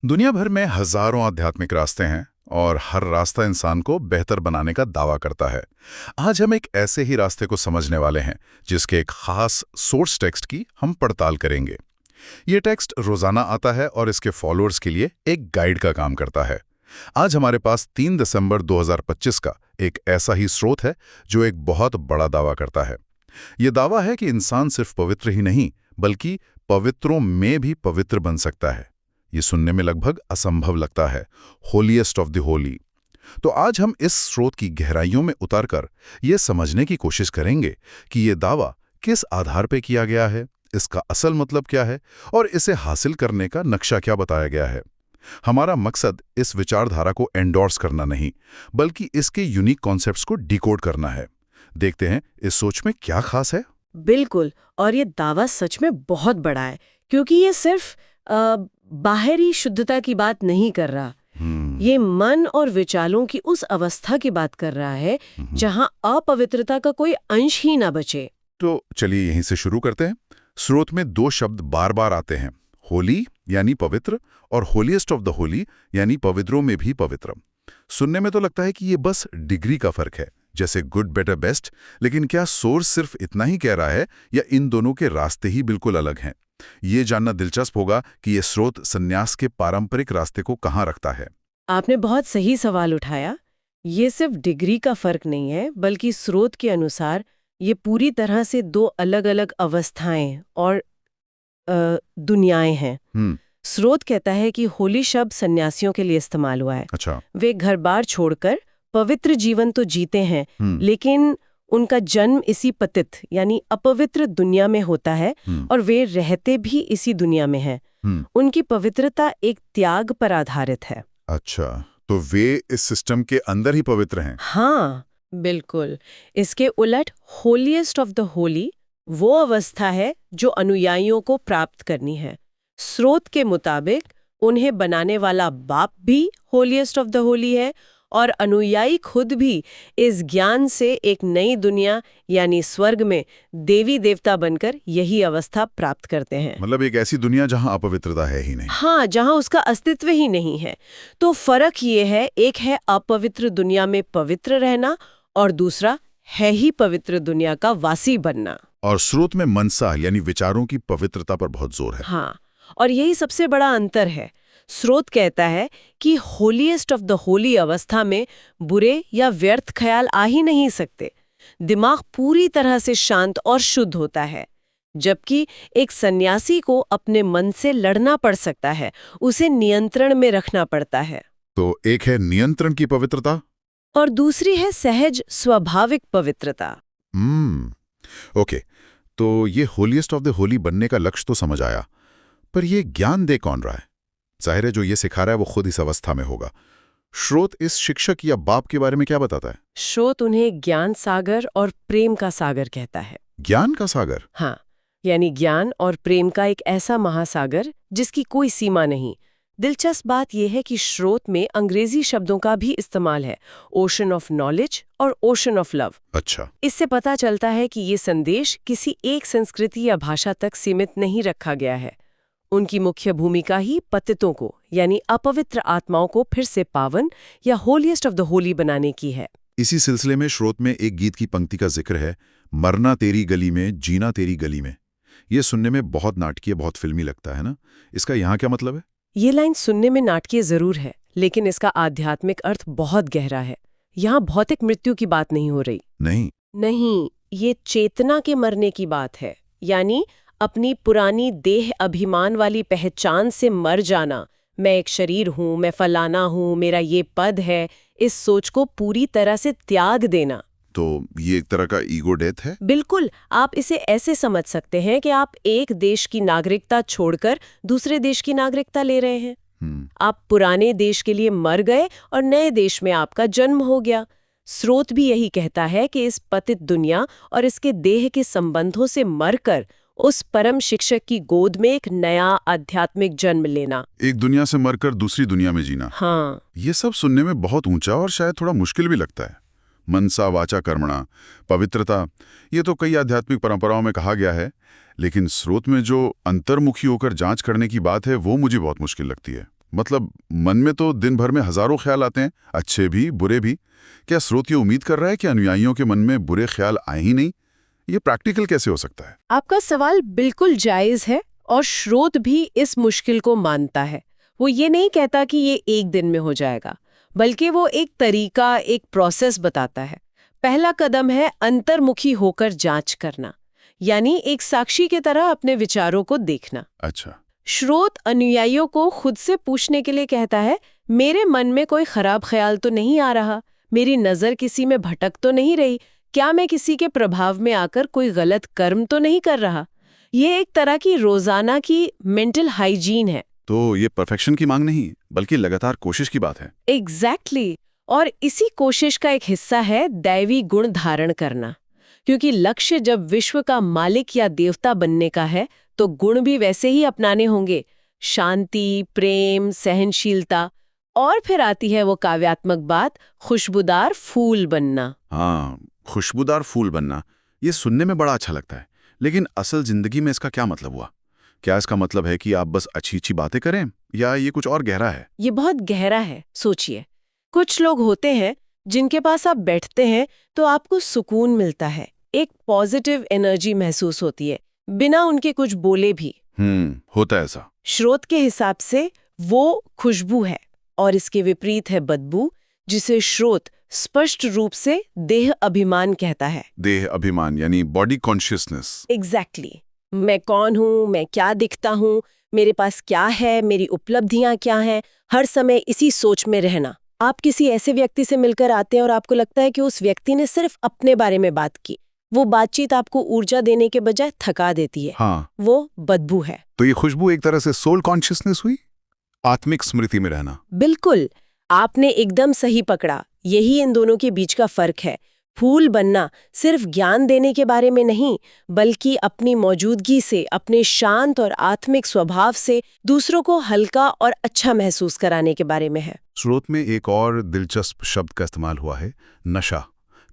दुनिया भर में हजारों आध्यात्मिक रास्ते हैं और हर रास्ता इंसान को बेहतर बनाने का दावा करता है। आज हम एक ऐसे ही रास्ते को समझने वाले हैं जिसके एक खास सोर्स टेक्स्ट की हम पड़ताल करेंगे। ये टेक्स्ट रोजाना आता है और इसके फॉलोअर्स के लिए एक गाइड का काम करता है। आज हमारे पास 3 दिसंबर 2025 का एक ऐसा ही स्रोत है जो एक बहुत बड़ा दावा करता है। ये दावा है कि इंसान सिर्फ पवित्र ही नहीं बल्कि पवित्रों में भी पवित्र बन सकता है। ये सुनने में लगभग असंभव लगता है, होलीएस्ट ऑफ द होली। तो आज हम इस स्रोत की गहराइयों में उतरकर ये समझने की कोशिश करेंगे कि ये दावा किस आधार पर किया गया है, इसका असल मतलब क्या है और इसे हासिल करने का नक्शा क्या बताया गया है। हमारा मकसद इस विचारधारा को एंडोर्स करना नहीं, बल्कि इसके यूनिक कॉन्सेप्ट्स को डिकोड करना है। देखते हैं इस सोच में क्या खास है। बिल्कुल। और ये दावा सच में बहुत बड़ा है, क्योंकि ये सिर्फ बाहरी शुद्धता की बात नहीं कर रहा। ये मन और विचारों की उस अवस्था की बात कर रहा है जहां अपवित्रता का कोई अंश ही ना बचे। तो चलिए यहीं से शुरू करते हैं। स्रोत में 2 शब्द बार बार आते हैं, होली यानी पवित्र और होलीएस्ट ऑफ द होली यानी पवित्रों में भी पवित्र। सुनने में तो लगता है कि ये बस डिग्री का फर्क है, जैसे गुड बेटर बेस्ट, लेकिन क्या सोर्स सिर्फ इतना ही कह रहा है या इन दोनों के रास्ते ही बिल्कुल अलग हैं? ये जानना दिलचस्प होगा कि ये स्रोत संन्यास के पारंपरिक रास्ते को कहाँ रखता है। आपने बहुत सही सवाल उठाया। ये सिर्फ डिग्री का फर्क नहीं है, बल्कि स्रोत के अनुसार ये पूरी तरह से 2 अलग-अलग अवस्थाएं और दुनियाएं हैं। स्रोत कहता है कि होली शब्द सन्यासियों के लिए इस्तेमाल हुआ है। अच्छा। वे घर-बार छोड़कर पवित्र जीवन तो जीते हैं, लेकिन उनका जन्म इसी पतित यानी अपवित्र दुनिया में होता है और वे रहते भी इसी दुनिया में हैं। उनकी पवित्रता एक त्याग पर आधारित है। अच्छा, तो वे इस सिस्टम के अंदर ही पवित्र हैं? हाँ, बिल्कुल। इसके उलट होलीएस्ट ऑफ द होली वो अवस्था है जो अनुयायियों को प्राप्त करनी है। स्रोत के मुताबिक उन्हें बनाने वाला बाप भी होलीएस्ट ऑफ द होली है और अनुयायी खुद भी इस ज्ञान से एक नई दुनिया यानी स्वर्ग में देवी देवता बनकर यही अवस्था प्राप्त करते हैं। मतलब एक ऐसी दुनिया जहां अपवित्रता है ही नहीं। हाँ, जहां उसका अस्तित्व ही नहीं है। तो फर्क ये है, एक है अपवित्र दुनिया में पवित्र रहना और दूसरा है ही पवित्र दुनिया का वासी बनना। और स्रोत में मनसा यानी विचारों की पवित्रता पर बहुत जोर है। हाँ, और यही सबसे बड़ा अंतर है। स्रोत कहता है कि होलीएस्ट ऑफ द होली अवस्था में बुरे या व्यर्थ ख्याल आ ही नहीं सकते। दिमाग पूरी तरह से शांत और शुद्ध होता है, जबकि एक सन्यासी को अपने मन से लड़ना पड़ सकता है, उसे नियंत्रण में रखना पड़ता है। तो एक है नियंत्रण की पवित्रता और दूसरी है सहज स्वाभाविक पवित्रता। ओके, तो ये होलीएस्ट ऑफ द होली बनने का लक्ष्य तो समझ आया, पर ये ज्ञान दे कौन रहा है? जाहिर है जो ये सिखा रहा है वो खुद इस अवस्था में होगा। स्रोत इस शिक्षक या बाप के बारे में क्या बताता है? स्रोत उन्हें ज्ञान सागर और प्रेम का सागर कहता है। ज्ञान का सागर? हाँ, यानी ज्ञान और प्रेम का एक ऐसा महासागर जिसकी कोई सीमा नहीं। दिलचस्प बात यह है कि स्रोत में अंग्रेजी शब्दों का भी इस्तेमाल है, ओशन ऑफ नॉलेज और ओशन ऑफ लव। अच्छा। इससे पता चलता है कि ये संदेश किसी एक संस्कृति या भाषा तक सीमित नहीं रखा गया है। उनकी मुख्य भूमिका ही पतितों को यानी अपवित्र आत्माओं को फिर से पावन या होलीएस्ट ऑफ द होली बनाने की है। इसी सिलसिले में स्रोत में एक गीत की पंक्ति का जिक्र है, मरना तेरी गली में, जीना तेरी गली में। ये सुनने में बहुत नाटकीय, बहुत फिल्मी लगता है ना? इसका यहाँ क्या मतलब है? ये लाइन सुनने में नाटकीय जरूर है, लेकिन इसका आध्यात्मिक अर्थ बहुत गहरा है। यहाँ भौतिक मृत्यु की बात नहीं हो रही। नहीं, ये चेतना के मरने की बात है, यानी अपनी पुरानी देह अभिमान वाली पहचान से मर जाना। मैं एक शरीर हूँ, मैं फलाना हूँ, मेरा ये पद है, इस सोच को पूरी तरह से त्याग देना। तो ये एक तरह का ईगो डेथ है? बिल्कुल। आप इसे ऐसे समझ सकते हैं कि आप एक देश की नागरिकता छोड़कर दूसरे देश की नागरिकता ले रहे हैं। आप पुराने देश के लिए मर गए और नए देश में आपका जन्म हो गया। स्रोत भी यही कहता है कि इस पतित दुनिया और इसके देह के संबंधों से मरकर उस परम शिक्षक की गोद में एक नया आध्यात्मिक जन्म लेना। एक दुनिया से मरकर दूसरी दुनिया में जीना। हाँ, ये सब सुनने में बहुत ऊंचा और शायद थोड़ा मुश्किल भी लगता है। मनसा वाचा कर्मणा, पवित्रता, ये तो कई आध्यात्मिक परंपराओं में कहा गया है, लेकिन स्रोत में जो अंतर्मुखी होकर जांच करने की बात है वो मुझे बहुत मुश्किल लगती है। मतलब मन में तो दिन भर में हजारों ख्याल आते हैं, अच्छे भी बुरे भी। क्या स्रोत ये उम्मीद कर रहा है कि अनुयायियों के मन में बुरे ख्याल आए ही नहीं? ये प्रैक्टिकल कैसे हो सकता है? आपका सवाल बिल्कुल जायज है और स्रोत भी इस मुश्किल को मानता है। वो ये नहीं कहता कि ये एक दिन में हो जाएगा, बल्कि वो एक तरीका, एक प्रोसेस बताता है। पहला कदम है अंतर्मुखी होकर जांच करना, यानी एक साक्षी की तरह अपने विचारों को देखना। अच्छा। स्रोत अनुयायियों को खुद से पूछने के लिए कहता है, मेरे मन में कोई खराब ख्याल तो नहीं आ रहा, मेरी नजर किसी में भटक तो नहीं रही, क्या मैं किसी के प्रभाव में आकर कोई गलत कर्म तो नहीं कर रहा। ये एक तरह की रोजाना की मेंटल हाइजीन है। तो ये परफेक्शन की मांग नहीं, बल्कि लगातार कोशिश की बात है। एग्जैक्टली। और इसी कोशिश का एक हिस्सा है दैवी गुण धारण करना, क्योंकि लक्ष्य जब विश्व का मालिक या देवता बनने का है तो गुण भी वैसे ही अपनाने होंगे। शांति, प्रेम, सहनशीलता, और फिर आती है वो काव्यात्मक बात, खुशबूदार फूल बनना। हाँ, खुशबूदार फूल बनना, ये सुनने में बड़ा अच्छा लगता है, लेकिन असल जिंदगी में इसका क्या मतलब हुआ? क्या इसका मतलब है कि आप बस अच्छी अच्छी बातें करें, या ये कुछ और गहरा है? ये बहुत गहरा है। सोचिए, कुछ लोग होते हैं जिनके पास आप बैठते हैं तो आपको सुकून मिलता है, एक पॉजिटिव एनर्जी महसूस होती है, बिना उनके कुछ बोले भी। होता है ऐसा। स्रोत के हिसाब से वो खुशबू है, और इसके विपरीत है बदबू, जिसे स्रोत स्पष्ट रूप से देह अभिमान कहता है। देह अभिमान यानी बॉडी कॉन्शियसनेस। एग्जैक्टली। मैं कौन हूँ, मैं क्या दिखता हूँ, मेरे पास क्या है, मेरी उपलब्धियां क्या हैं, हर समय इसी सोच में रहना। आप किसी ऐसे व्यक्ति से मिलकर आते हैं और आपको लगता है कि उस व्यक्ति ने सिर्फ अपने बारे में बात की। वो बातचीत आपको ऊर्जा देने के बजाय थका देती है। हाँ। वो बदबू है। तो ये खुशबू एक तरह से सोल कॉन्शियसनेस हुई, आत्मिक स्मृति में रहना। बिल्कुल, आपने एकदम सही पकड़ा। यही इन दोनों के बीच का फर्क है। फूल बनना सिर्फ ज्ञान देने के बारे में नहीं, बल्कि अपनी मौजूदगी से, अपने शांत और आत्मिक स्वभाव से दूसरों को हल्का और अच्छा महसूस कराने के बारे में है। स्रोत में एक और दिलचस्प शब्द का इस्तेमाल हुआ है, नशा।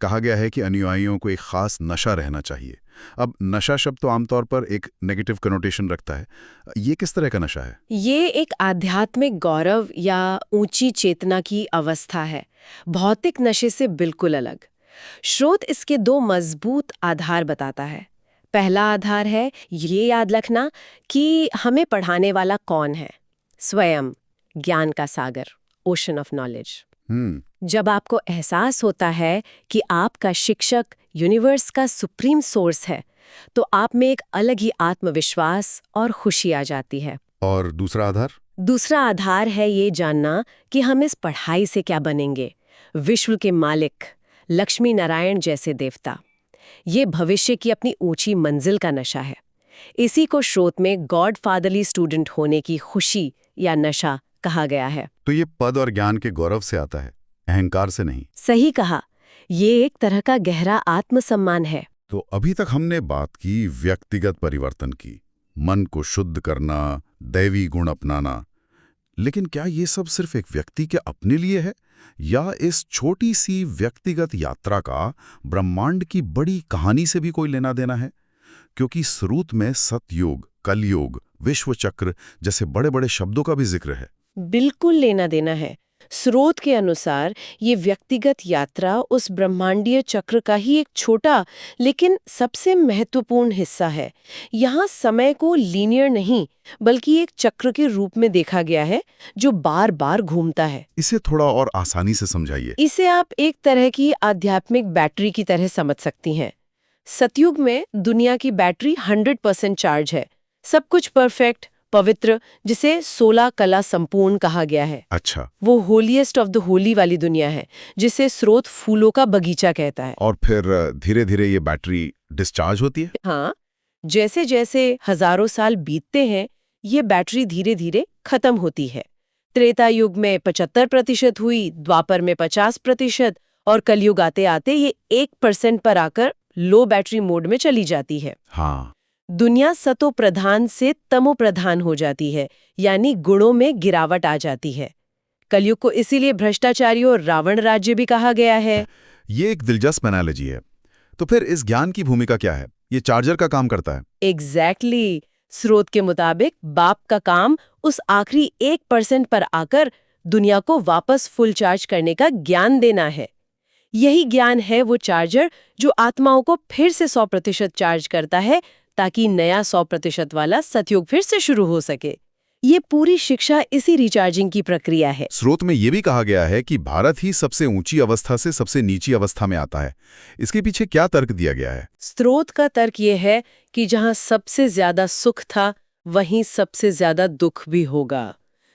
कहा गया है कि अनुयायियों को एक खास नशा रहना चाहिए। अब नशा शब्द तो आमतौर पर एक नेगेटिव कनोटेशन रखता है। ये किस तरह का नशा है? ये एक आध्यात्मिक गौरव या ऊंची चेतना की अवस्था है, भौतिक नशे से बिल्कुल अलग। स्रोत इसके दो मजबूत आधार बताता है। पहला आधार है ये याद रखना कि हमें पढ़ाने वाला कौन है, स्वयं, ज्ञान का सागर, ओशन ऑफ नॉलेज। जब आपको एहसास होता है कि आपका शिक्षक यूनिवर्स का सुप्रीम सोर्स है, तो आप में एक अलग ही आत्मविश्वास और खुशी आ जाती है। और दूसरा आधार? दूसरा आधार है ये जानना कि हम इस पढ़ाई से क्या बनेंगे। विश्व के मालिक, लक्ष्मी नारायण जैसे देवता, ये भविष्य की अपनी ऊंची मंजिल का नशा है। इसी को स्रोत में गॉड फादरली स्टूडेंट होने की खुशी या नशा कहा गया है। तो ये पद और ज्ञान के गौरव से आता है, अहंकार से नहीं। सही कहा, ये एक तरह का गहरा आत्मसम्मान है। तो अभी तक हमने बात की व्यक्तिगत परिवर्तन की, मन को शुद्ध करना, दैवी गुण अपनाना। लेकिन क्या ये सब सिर्फ एक व्यक्ति के अपने लिए है, या इस छोटी सी व्यक्तिगत यात्रा का ब्रह्मांड की बड़ी कहानी से भी कोई लेना देना है? क्योंकि स्रोत में सतयुग, कलयुग, विश्व चक्र जैसे बड़े बड़े शब्दों का भी जिक्र है। बिल्कुल लेना देना है। स्रोत के अनुसार ये व्यक्तिगत यात्रा उस ब्रह्मांडीय चक्र का ही एक छोटा लेकिन सबसे महत्वपूर्ण हिस्सा है। यहाँ समय को लीनियर नहीं, बल्कि एक चक्र के रूप में देखा गया है जो बार बार घूमता है। इसे थोड़ा और आसानी से समझाइए। इसे आप एक तरह की आध्यात्मिक बैटरी की तरह समझ सकती हैं। सतयुग में दुनिया की बैटरी 100% चार्ज है, सब कुछ परफेक्ट, पवित्र, जिसे 16 कला संपूर्ण कहा गया है। अच्छा। वो होलीएस्ट ऑफ द होली वाली दुनिया है, जिसे स्रोत फूलों का बगीचा कहता है। और फिर धीरे धीरे ये बैटरी डिस्चार्ज होती है? हाँ, जैसे जैसे हजारों साल बीतते हैं, ये बैटरी धीरे धीरे खत्म होती है। त्रेता युग में 75% हुई, द्वापर में 50%, और कलयुग आते आते ये 1% पर आकर लो बैटरी मोड में चली जाती है। हाँ। दुनिया सतो प्रधान से तमो प्रधान हो जाती है, यानी गुणों में गिरावट आ जाती है। कलयुग को इसीलिए भ्रष्टाचारियों और रावण राज्य भी कहा गया है। ये एक दिलचस्प एनालॉजी है। तो फिर इस ज्ञान की भूमिका क्या है? ये चार्जर का काम करता है? एग्जैक्टली। स्रोत के मुताबिक बाप का काम उस आखिरी 1% पर आकर दुनिया को वापस फुल चार्ज करने का ज्ञान देना है। यही ज्ञान है वो चार्जर जो आत्माओं को फिर से 100% चार्ज करता है, ताकि नया 100% वाला सतयुग फिर से शुरू हो सके। ये पूरी शिक्षा इसी रिचार्जिंग की प्रक्रिया है। स्रोत में ये भी कहा गया है कि भारत ही सबसे ऊंची अवस्था से सबसे नीची अवस्था में आता है। इसके पीछे क्या तर्क दिया गया है? स्रोत का तर्क ये है कि जहां सबसे ज्यादा सुख था, वहीं सबसे ज्यादा दुख भी होगा।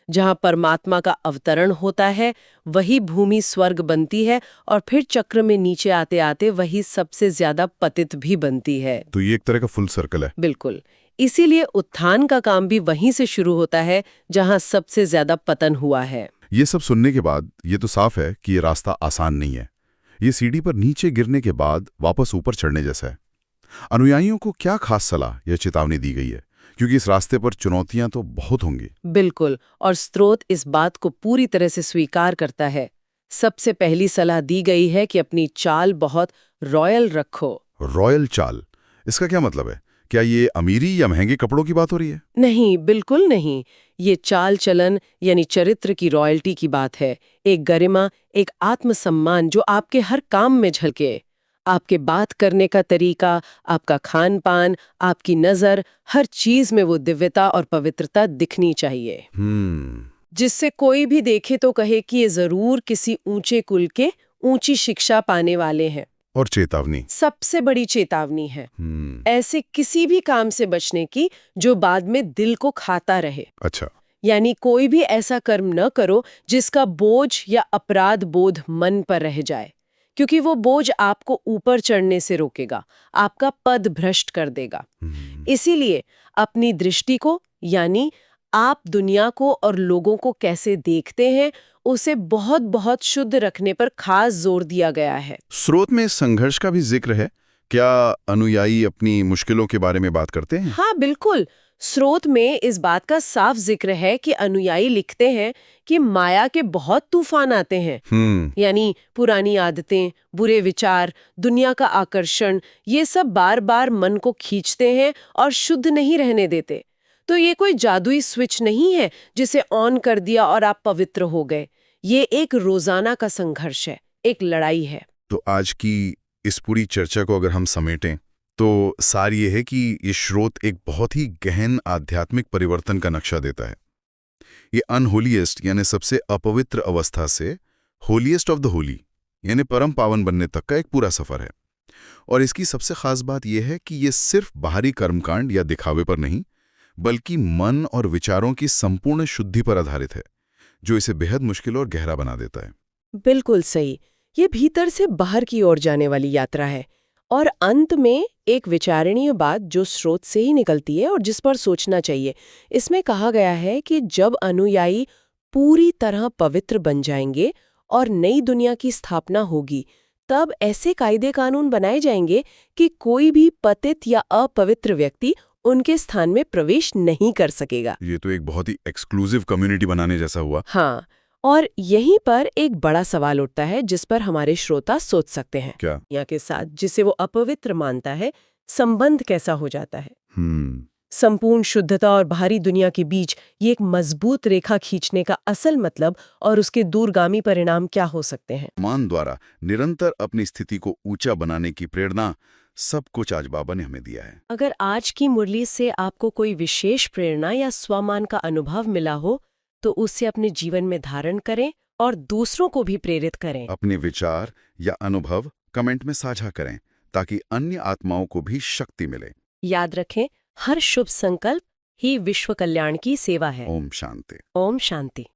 जहां परमात्मा का अवतरण होता है, वही भूमि स्वर्ग बनती है, और फिर चक्र में नीचे आते आते वही सबसे ज्यादा पतित भी बनती है। तो ये एक तरह का फुल सर्कल है। बिल्कुल। इसीलिए उत्थान का काम भी वहीं से शुरू होता है जहां सबसे ज्यादा पतन हुआ है। ये सब सुनने के बाद ये तो साफ है कि ये रास्ता आसान नहीं है। ये सीढ़ी पर नीचे गिरने के बाद वापस ऊपर चढ़ने जैसा है। अनुयायियों को क्या खास सलाह या चेतावनी दी गई है? क्योंकि इस रास्ते पर चुनौतियां तो बहुत होंगी। बिल्कुल, और स्रोत इस बात को पूरी तरह से स्वीकार करता है। सबसे पहली सलाह दी गई है कि अपनी चाल बहुत रॉयल रखो। रॉयल चाल, इसका क्या मतलब है? क्या ये अमीरी या महंगे कपड़ों की बात हो रही है? नहीं, बिल्कुल नहीं। ये चाल चलन यानी चरित्र की रॉयल्टी की बात है। एक गरिमा, एक आत्मसम्मान जो आपके हर काम में झलके। आपके बात करने का तरीका, आपका खान पान, आपकी नजर, हर चीज में वो दिव्यता और पवित्रता दिखनी चाहिए। जिससे कोई भी देखे तो कहे कि ये जरूर किसी ऊंचे कुल के ऊंची शिक्षा पाने वाले हैं। और चेतावनी सबसे बड़ी चेतावनी है ऐसे किसी भी काम से बचने की जो बाद में दिल को खाता रहे। अच्छा, यानी कोई भी ऐसा कर्म न करो जिसका बोझ या अपराध बोध मन पर रह जाए, क्योंकि वो बोझ आपको ऊपर चढ़ने से रोकेगा, आपका पद भ्रष्ट कर देगा। इसीलिए अपनी दृष्टि को, यानी आप दुनिया को और लोगों को कैसे देखते हैं, उसे बहुत बहुत शुद्ध रखने पर खास जोर दिया गया है। स्रोत में संघर्ष का भी जिक्र है। क्या अनुयायी अपनी मुश्किलों के बारे में बात करते हैं? हाँ, बिल्कुल। स्रोत में इस बात का साफ जिक्र है कि अनुयायी लिखते हैं कि माया के बहुत तूफान आते हैं। यानी पुरानी आदतें, बुरे विचार, दुनिया का आकर्षण, ये सब बार बार मन को खींचते हैं और शुद्ध नहीं रहने देते। तो ये कोई जादुई स्विच नहीं है जिसे ऑन कर दिया और आप पवित्र हो गए। ये एक रोजाना का संघर्ष है, एक लड़ाई है। तो आज की इस पूरी चर्चा को अगर हम समेटें तो सार ये है कि ये स्रोत एक बहुत ही गहन आध्यात्मिक परिवर्तन का नक्शा देता है। ये अनहोलीएस्ट यानी सबसे अपवित्र अवस्था से होलीएस्ट ऑफ द होली यानी परम पावन बनने तक का एक पूरा सफर है। और इसकी सबसे खास बात यह है कि ये सिर्फ बाहरी कर्मकांड या दिखावे पर नहीं, बल्कि मन और विचारों की संपूर्ण शुद्धि पर आधारित है, जो इसे बेहद मुश्किल और गहरा बना देता है। बिल्कुल सही। ये भीतर से बाहर की ओर जाने वाली यात्रा है। और अंत में एक विचारणीय बात जो स्रोत से ही निकलती है और जिस पर सोचना चाहिए। इसमें कहा गया है कि जब अनुयायी पूरी तरह पवित्र बन जाएंगे और नई दुनिया की स्थापना होगी, तब ऐसे कायदे कानून बनाए जाएंगे कि कोई भी पतित या अपवित्र व्यक्ति उनके स्थान में प्रवेश नहीं कर सकेगा। ये तो एक बहुत ही एक्सक्लूसिव कम्युनिटी बनाने जैसा हुआ। हाँ, और यहीं पर एक बड़ा सवाल उठता है जिस पर हमारे श्रोता सोच सकते हैं। क्या? दुनिया के साथ जिसे वो अपवित्र मानता है, संबंध कैसा हो जाता है? संपूर्ण शुद्धता और बाहरी दुनिया के बीच ये एक मजबूत रेखा खींचने का असल मतलब और उसके दूरगामी परिणाम क्या हो सकते हैं? मान द्वारा निरंतर अपनी स्थिति को ऊंचा बनाने की प्रेरणा सब कुछ आज बाबा ने हमें दिया है। अगर आज की मुरली से आपको कोई विशेष प्रेरणा या स्वमान का अनुभव मिला हो, तो उसे अपने जीवन में धारण करें और दूसरों को भी प्रेरित करें। अपने विचार या अनुभव कमेंट में साझा करें ताकि अन्य आत्माओं को भी शक्ति मिले। याद रखें, हर शुभ संकल्प ही विश्व कल्याण की सेवा है। ओम शांति। ओम शांति।